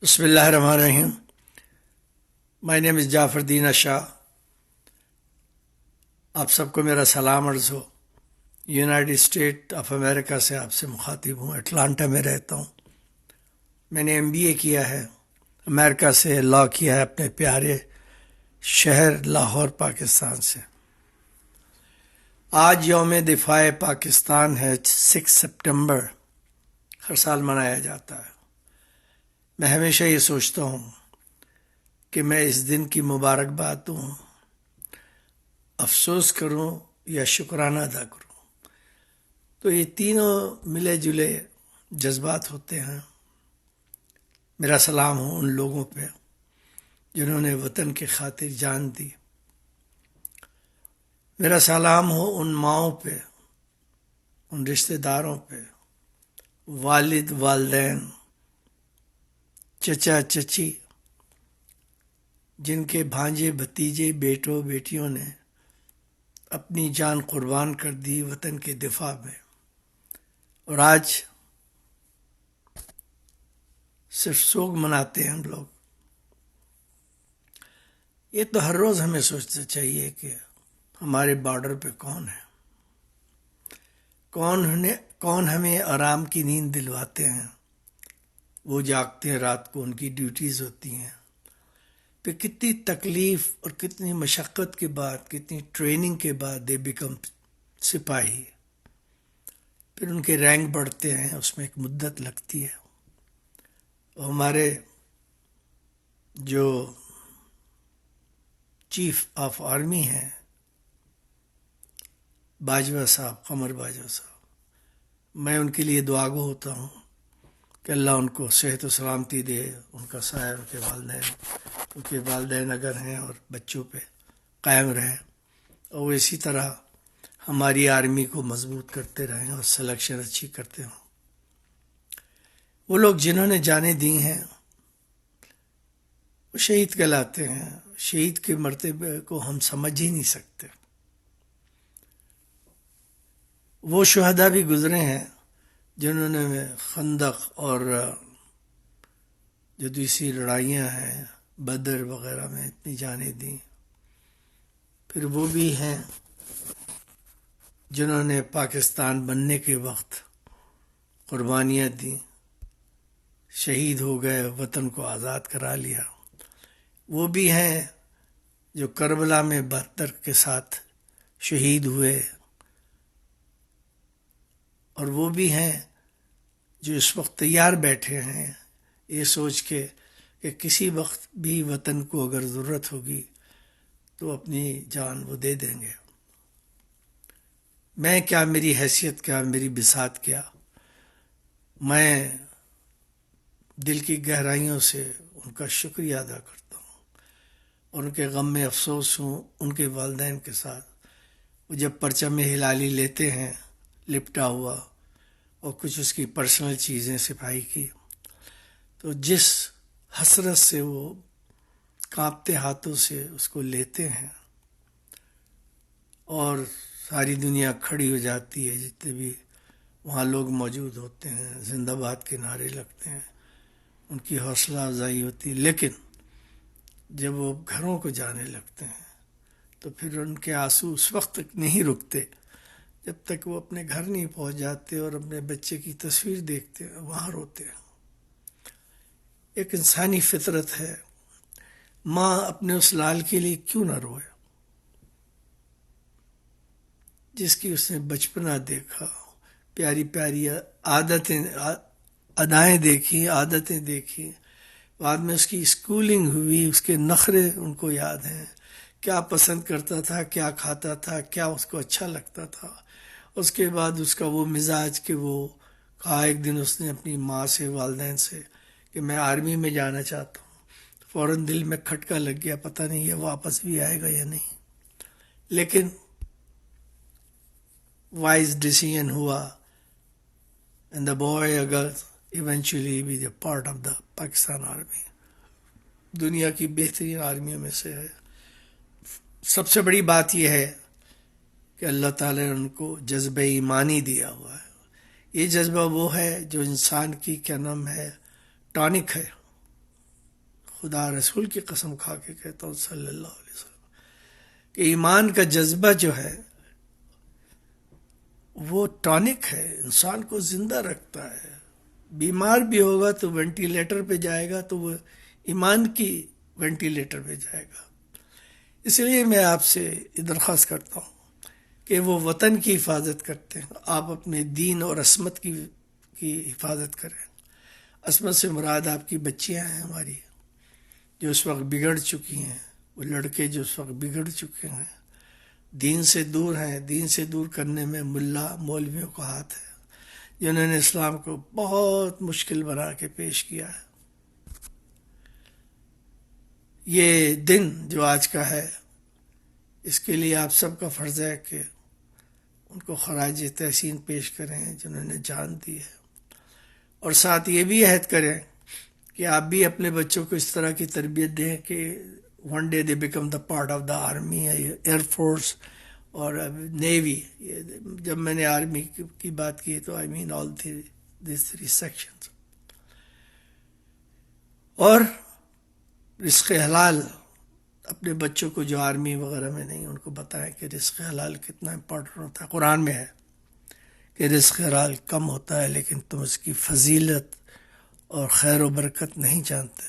Bismillahirrahmanirrahim. My name is Jafar Dina Shah. آپ سب کو میرا سلام عرض ہو. یونائٹڈ اسٹیٹ آف امریکہ سے آپ سے مخاطب ہوں. اٹلانٹا میں رہتا ہوں. میں نے MBA کیا ہے. امریکہ سے لا کیا ہے اپنے پیارے شہر لاہور پاکستان سے. آج یوم دفاع پاکستان ہے. 6 سپٹمبر ہر سال منایا جاتا ہے. میں ہمیشہ یہ سوچتا ہوں کہ میں اس دن کی مبارکباد دوں، افسوس کروں یا شکرانہ ادا کروں. تو یہ تینوں ملے جلے جذبات ہوتے ہیں. میرا سلام ہو ان لوگوں پہ جنہوں نے وطن کی خاطر جان دی. میرا سلام ہو ان ماؤں پہ، ان رشتہ داروں پہ، والد والدین، چچا چچی، جن کے بھانجے بھتیجے بیٹوں بیٹیوں نے اپنی جان قربان کر دی وطن کے دفاع میں، اور آج صرف سوگ مناتے ہیں ہم لوگ. یہ تو ہر روز ہمیں سوچنا چاہیے کہ ہمارے بارڈر پہ کون ہے، کون ہمیں آرام کی نیند دلواتے ہیں. وہ جاگتے ہیں رات کو، ان کی ڈیوٹیز ہوتی ہیں. پھر کتنی تکلیف اور کتنی مشقت کے بعد، کتنی ٹریننگ کے بعد دے بیکم سپاہی. پھر ان کے رینک بڑھتے ہیں، اس میں ایک مدت لگتی ہے. اور ہمارے جو چیف آف آرمی ہیں باجوہ صاحب، قمر باجوہ صاحب، میں ان کے لیے دعاگو ہوتا ہوں کہ اللہ ان کو صحت و سلامتی دے. ان کا سایہ ان کے والدین اگر ہیں اور بچوں پہ قائم رہیں، اور وہ اسی طرح ہماری آرمی کو مضبوط کرتے رہیں اور سلیکشن اچھی کرتے ہوں. وہ لوگ جنہوں نے جانیں دی ہیں وہ شہید کہلاتے ہیں. شہید کے مرتبے کو ہم سمجھ ہی نہیں سکتے. وہ شہداء بھی گزرے ہیں جنہوں نے خندق اور جو دوسری لڑائیاں ہیں بدر وغیرہ میں اتنی جانیں دیں. پھر وہ بھی ہیں جنہوں نے پاکستان بننے کے وقت قربانیاں دیں، شہید ہو گئے، وطن کو آزاد کرا لیا. وہ بھی ہیں جو کربلا میں 72 کے ساتھ شہید ہوئے. اور وہ بھی ہیں جو اس وقت تیار بیٹھے ہیں یہ سوچ کے کہ کسی وقت بھی وطن کو اگر ضرورت ہوگی تو اپنی جان وہ دے دیں گے. میں کیا، میری حیثیت کیا، میری بساط کیا، میں دل کی گہرائیوں سے ان کا شکریہ ادا کرتا ہوں اور ان کے غم میں افسوس ہوں ان کے والدین کے ساتھ. وہ جب پرچم ہلالی لیتے ہیں لپٹا ہوا اور کچھ اس کی پرسنل چیزیں سپاہی کی، تو جس حسرت سے وہ کانپتے ہاتھوں سے اس کو لیتے ہیں اور ساری دنیا کھڑی ہو جاتی ہے، جتنے بھی وہاں لوگ موجود ہوتے ہیں زندہ باد کے نعرے لگتے ہیں، ان کی حوصلہ افزائی ہوتی ہے. لیکن جب وہ گھروں کو جانے لگتے ہیں تو پھر ان کے آنسو اس وقت تک نہیں رکتے جب تک وہ اپنے گھر نہیں پہنچ جاتے اور اپنے بچے کی تصویر دیکھتے ہیں، وہاں روتے ہیں. ایک انسانی فطرت ہے. ماں اپنے اس لال کے لیے کیوں نہ روئے جس کی اس نے بچپنا دیکھا، پیاری پیاری عادتیں ادائیں دیکھی، عادتیں دیکھی. بعد میں اس کی اسکولنگ ہوئی، اس کے نخرے ان کو یاد ہیں، کیا پسند کرتا تھا، کیا کھاتا تھا، کیا اس کو اچھا لگتا تھا. اس کے بعد اس کا وہ مزاج کہ وہ کہا ایک دن اس نے اپنی ماں سے، والدین سے کہ میں آرمی میں جانا چاہتا ہوں. فوراً دل میں کھٹکا لگ گیا، پتہ نہیں یہ واپس بھی آئے گا یا نہیں. لیکن وائز ڈیسیژن ہوا and the boy or girl eventually be a part of the Pakistan Army. دنیا کی بہترین آرمیوں میں سے ہے. سب سے بڑی بات یہ ہے کہ اللہ تعالیٰ نے ان کو جذبہ ایمانی دیا ہوا ہے. یہ جذبہ وہ ہے جو انسان کی کیا نام ہے ٹانک ہے. خدا رسول کی قسم کھا کے کہتا ہوں صلی اللہ علیہ وسلم کہ ایمان کا جذبہ جو ہے وہ ٹانک ہے، انسان کو زندہ رکھتا ہے. بیمار بھی ہوگا تو وینٹیلیٹر پہ جائے گا تو وہ ایمان کی وینٹیلیٹر پہ جائے گا. اس لیے میں آپ سے درخواست کرتا ہوں کہ وہ وطن کی حفاظت کرتے ہیں، آپ اپنے دین اور عصمت کی حفاظت کریں. عصمت سے مراد آپ کی بچیاں ہیں ہماری جو اس وقت بگڑ چکی ہیں، وہ لڑکے جو اس وقت بگڑ چکے ہیں، دین سے دور ہیں. دین سے دور کرنے میں ملا مولویوں کا ہاتھ ہے جنہوں نے اسلام کو بہت مشکل بنا کے پیش کیا ہے. یہ دن جو آج کا ہے اس کے لیے آپ سب کا فرض ہے کہ ان کو خراج تحسین پیش کریں جنہوں نے جان دی ہے، اور ساتھ یہ بھی عہد کریں کہ آپ بھی اپنے بچوں کو اس طرح کی تربیت دیں کہ one day they become the part of the army, air force اور نیوی. جب میں نے آرمی کی بات کی تو آئی مین آل دیس 3 سیکشنز. اور رزق حلال اپنے بچوں کو جو آرمی وغیرہ میں نہیں، ان کو بتائیں کہ رزق حلال کتنا امپورٹنٹ ہوتا ہے. قرآن میں ہے کہ رزق حلال کم ہوتا ہے لیکن تم اس کی فضیلت اور خیر و برکت نہیں جانتے.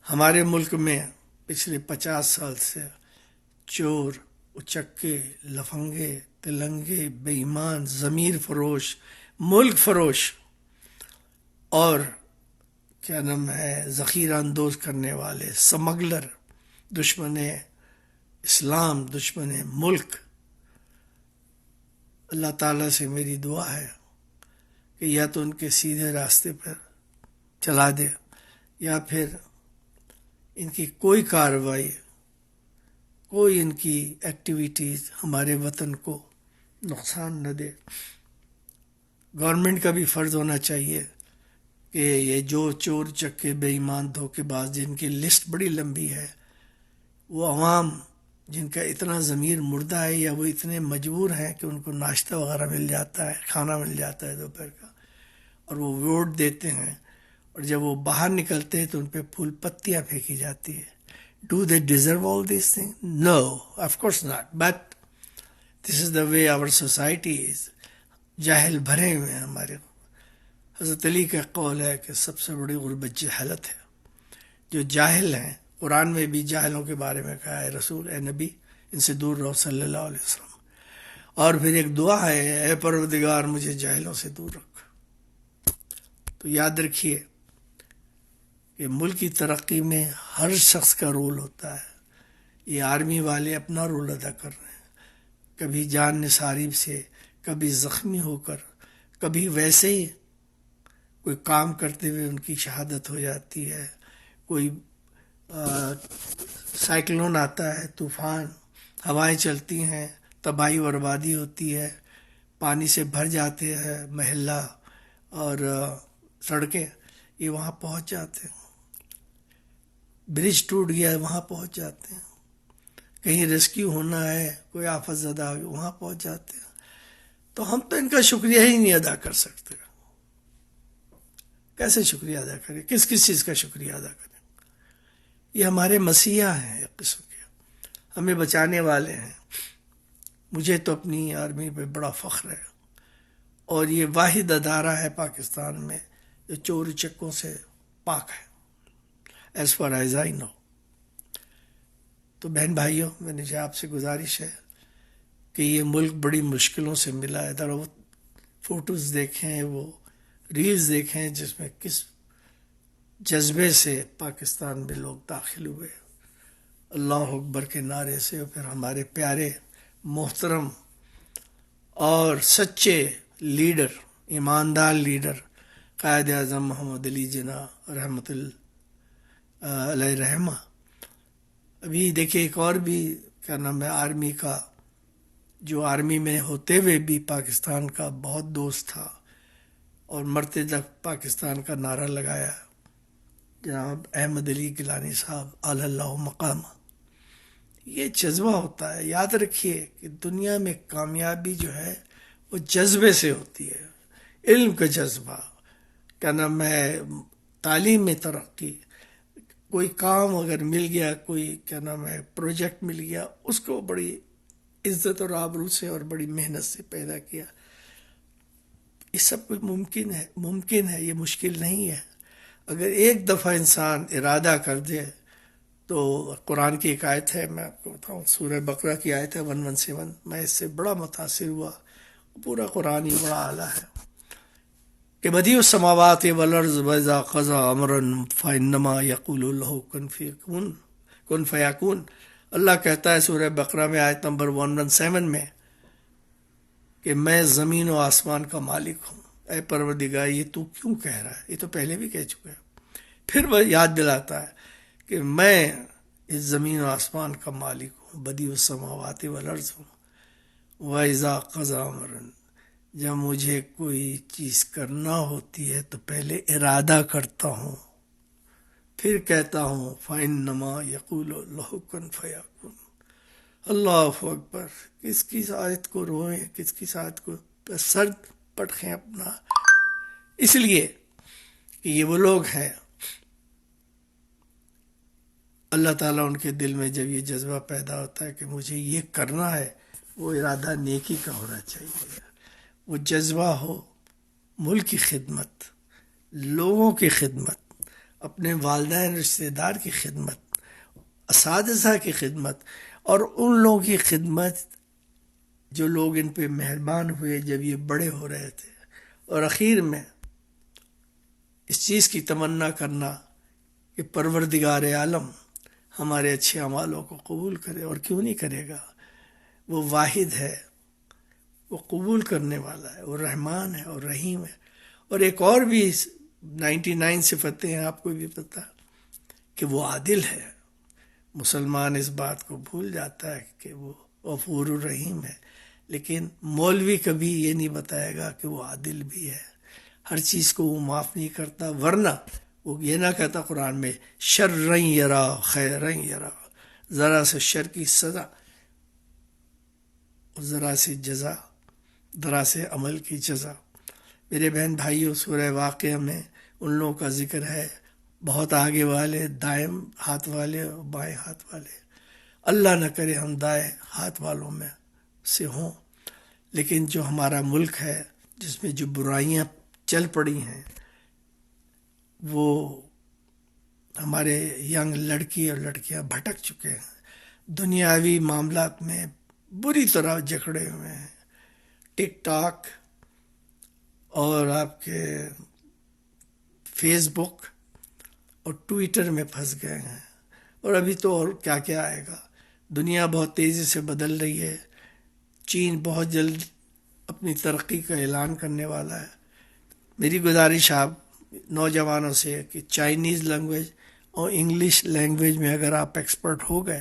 ہمارے ملک میں پچھلے 50 سال سے چور، اچکے، لفنگے، تلنگے، بے ایمان، ضمیر فروش، ملک فروش اور کیا نام ہے ذخیرہ اندوز کرنے والے، سمگلر، دشمن اسلام، دشمن ملک. اللہ تعالیٰ سے میری دعا ہے کہ یا تو ان کے سیدھے راستے پر چلا دے یا پھر ان کی کوئی کارروائی، کوئی ان کی ایکٹیویٹیز ہمارے وطن کو نقصان نہ دے. گورنمنٹ کا بھی فرض ہونا چاہیے کہ یہ جو چور چکے بے ایمان دھوکے باز جن کی لسٹ بڑی لمبی ہے، وہ عوام جن کا اتنا ضمیر مردہ ہے یا وہ اتنے مجبور ہیں کہ ان کو ناشتہ وغیرہ مل جاتا ہے، کھانا مل جاتا ہے دوپہر کا، اور وہ ووٹ دیتے ہیں، اور جب وہ باہر نکلتے ہیں تو ان پہ پھول پتیاں پھینکی جاتی ہے. Do they deserve all this thing? No, of course not, but this is the way our society is. جاہل بھرے ہوئے ہیں ہمارے. حضرت علی کا قول ہے کہ سب سے بڑی غربت جہالت ہے. جو جاہل ہیں، قرآن میں بھی جاہلوں کے بارے میں کہا ہے رسول، اے نبی ان سے دور رہو صلی اللہ علیہ وسلم. اور پھر ایک دعا ہے، اے پروردگار مجھے جاہلوں سے دور رکھ. تو یاد رکھیے کہ ملک کی ترقی میں ہر شخص کا رول ہوتا ہے. یہ آرمی والے اپنا رول ادا کر رہے ہیں، کبھی جان نثاری سے، کبھی زخمی ہو کر، کبھی ویسے ہی کوئی کام کرتے ہوئے ان کی شہادت ہو جاتی ہے. کوئی سائیکلون آتا ہے، طوفان، ہوائیں چلتی ہیں، تباہی و بربادی ہوتی ہے، پانی سے بھر جاتے ہیں محلہ اور سڑکیں، یہ وہاں پہنچ جاتے ہیں. برج ٹوٹ گیا ہے وہاں پہنچ جاتے ہیں. کہیں ریسکیو ہونا ہے، کوئی آفت زدہ ہو وہاں پہنچ جاتے ہیں. تو ہم تو ان کا شکریہ ہی نہیں ادا کر سکتے. کیسے شکریہ ادا کریں؟ کس چیز کا شکریہ ادا کریں؟ یہ ہمارے مسیحا ہیں ایک قسم کے، ہمیں بچانے والے ہیں. مجھے تو اپنی آرمی پہ بڑا فخر ہے، اور یہ واحد ادارہ ہے پاکستان میں جو چور چکوں سے پاک ہے، ایز فار ایز آئی نو. تو بہن بھائیوں، میری آپ سے گزارش ہے کہ یہ ملک بڑی مشکلوں سے ملا ہے. ذرا وہ فوٹوز دیکھیں، وہ ریلز دیکھیں جس میں کس جذبے سے پاکستان میں لوگ داخل ہوئے، اللہ اکبر کے نعرے سے. اور پھر ہمارے پیارے محترم اور سچے لیڈر، ایماندار لیڈر قائد اعظم محمد علی جناح رحمۃ اللہ علیہ رحمہ. ابھی دیکھیں ایک اور بھی کیا نام ہے آرمی کا، جو آرمی میں ہوتے ہوئے بھی پاکستان کا بہت دوست تھا اور مرتے تک پاکستان کا نعرہ لگایا، جناب احمد علی گیلانی صاحب اعلی اللہ مقامہ. یہ جذبہ ہوتا ہے. یاد رکھیے کہ دنیا میں کامیابی جو ہے وہ جذبے سے ہوتی ہے. علم کا جذبہ، کیا نام ہے تعلیم میں ترقی، کوئی کام اگر مل گیا، کوئی کیا نام ہے پروجیکٹ مل گیا، اس کو بڑی عزت اور آبرو سے اور بڑی محنت سے پیدا کیا. یہ سب کچھ ممکن ہے، یہ مشکل نہیں ہے. اگر ایک دفعہ انسان ارادہ کر دے تو قرآن کی ایک آیت ہے، میں آپ کو بتاؤں، سورہ بقرہ کی آیت ہے 117. میں اس سے بڑا متاثر ہوا. پورا قرآن ہی بڑا اعلیٰ ہے کہ بدیع السماوات والارض واذا قضى امرا فانما يقول له کن فیکون. اللہ کہتا ہے سورہ بقرہ میں آیت نمبر 117 میں کہ میں زمین و آسمان کا مالک ہوں. اے پروردگار، یہ تو کیوں کہہ رہا ہے؟ یہ تو پہلے بھی کہہ چکا ہے. پھر وہ یاد دلاتا ہے کہ میں اس زمین و آسمان کا مالک ہوں، بدیع السماوات والارض ہوں. وَإِذَا قَضَى أَمْرًا، جب مجھے کوئی چیز کرنا ہوتی ہے تو پہلے ارادہ کرتا ہوں، پھر کہتا ہوں فَإِنَّمَا يَقُولُ لَهُ كُن فَيَكُونُ. اللہ اکبر. کس کی آیت کو روئیں، کس کی آیت کو سر پٹخیں اپنا. اس لیے کہ یہ وہ لوگ ہیں، اللہ تعالیٰ ان کے دل میں جب یہ جذبہ پیدا ہوتا ہے کہ مجھے یہ کرنا ہے، وہ ارادہ نیکی کا ہونا چاہیے. وہ جذبہ ہو ملک کی خدمت، لوگوں کی خدمت، اپنے والدین رشتہ دار کی خدمت، اساتذہ کی خدمت، اور ان لوگوں کی خدمت جو لوگ ان پہ مہربان ہوئے جب یہ بڑے ہو رہے تھے. اور اخیر میں اس چیز کی تمنا کرنا کہ پروردگار عالم ہمارے اچھے اعمالوں کو قبول کرے. اور کیوں نہیں کرے گا؟ وہ واحد ہے، وہ قبول کرنے والا ہے، وہ رحمان ہے اور رحیم ہے. اور ایک اور بھی 99 صفتیں ہیں، آپ کو بھی پتہ کہ وہ عادل ہے. مسلمان اس بات کو بھول جاتا ہے کہ وہ غفور الرحیم ہے، لیکن مولوی کبھی یہ نہیں بتائے گا کہ وہ عادل بھی ہے. ہر چیز کو وہ معاف نہیں کرتا، ورنہ وہ یہ نہ کہتا قرآن میں شرًا یرا خیرًا یرا، ذرا سے شر کی سزا، ذرا سے جزا، ذرا سے عمل کی جزا. میرے بہن بھائیوں، سورہ واقعہ میں ان لوگوں کا ذکر ہے، بہت آگے والے، دائیں ہاتھ والے اور بائیں ہاتھ والے. اللہ نہ کرے ہم دائیں ہاتھ والوں میں سے ہوں، لیکن جو ہمارا ملک ہے جس میں جو برائیاں چل پڑی ہیں، وہ ہمارے ینگ لڑکی اور لڑکیاں بھٹک چکے ہیں، دنیاوی معاملات میں بری طرح جکڑے ہوئے ہیں. ٹک ٹاک اور آپ کے فیس بک اور ٹویٹر میں پھنس گئے ہیں. اور ابھی تو اور کیا کیا آئے گا. دنیا بہت تیزی سے بدل رہی ہے. چین بہت جلد اپنی ترقی کا اعلان کرنے والا ہے. میری گزارش آپ نوجوانوں سے ہے کہ چائنیز لینگویج اور انگلش لینگویج میں اگر آپ ایکسپرٹ ہو گئے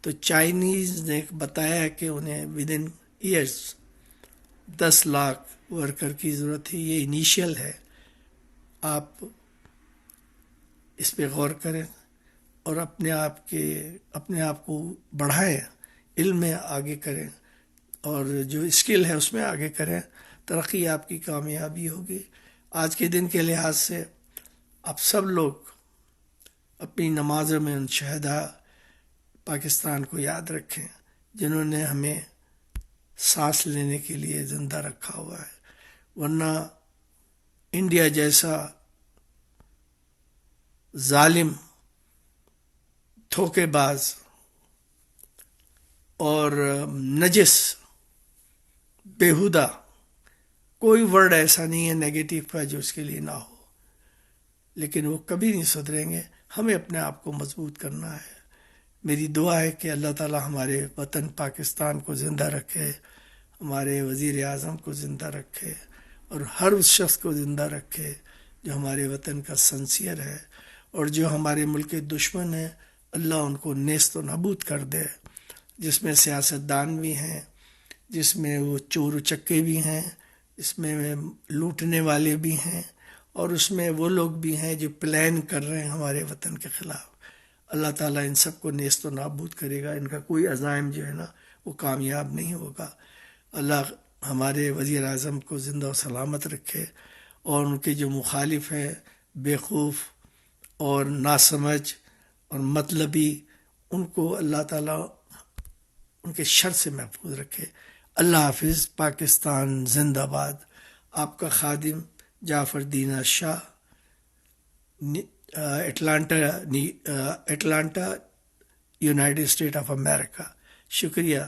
تو چائنیز نے بتایا کہ انہیں with in years 10 lakh worker کی ضرورت ہے. یہ انیشیل ہے. آپ اس پہ غور کریں اور اپنے آپ کو بڑھائیں، علم میں آگے کریں، اور جو اسکل ہے اس میں آگے کریں. ترقی آپ کی کامیابی ہوگی. آج کے دن کے لحاظ سے آپ سب لوگ اپنی نمازوں میں ان شہداء پاکستان کو یاد رکھیں جنہوں نے ہمیں سانس لینے کے لیے زندہ رکھا ہوا ہے. ورنہ انڈیا جیسا ظالم، دھوکے باز اور نجس، بیہودہ، کوئی ورڈ ایسا نہیں ہے نیگیٹو کا جو اس کے لیے نہ ہو، لیکن وہ کبھی نہیں سدھریں گے. ہمیں اپنے آپ کو مضبوط کرنا ہے. میری دعا ہے کہ اللہ تعالی ہمارے وطن پاکستان کو زندہ رکھے، ہمارے وزیر اعظم کو زندہ رکھے، اور ہر اس شخص کو زندہ رکھے جو ہمارے وطن کا سنسیئر ہے. اور جو ہمارے ملک کے دشمن ہیں، اللہ ان کو نیست و نابود کر دے. جس میں سیاستدان بھی ہیں، جس میں وہ چور چکے بھی ہیں، اس میں لوٹنے والے بھی ہیں، اور اس میں وہ لوگ بھی ہیں جو پلان کر رہے ہیں ہمارے وطن کے خلاف. اللہ تعالیٰ ان سب کو نیست و نابود کرے گا. ان کا کوئی عزائم جو ہے نا وہ کامیاب نہیں ہوگا. اللہ ہمارے وزیر اعظم کو زندہ و سلامت رکھے، اور ان کے جو مخالف ہیں، بیوقوف اور ناسمجھ اور مطلبی، ان کو اللہ تعالیٰ ان کے شر سے محفوظ رکھے. اللہ حافظ. پاکستان زندہ باد. آپ کا خادم Jafar Dina Shah, Atlanta, United State of America. شکریہ.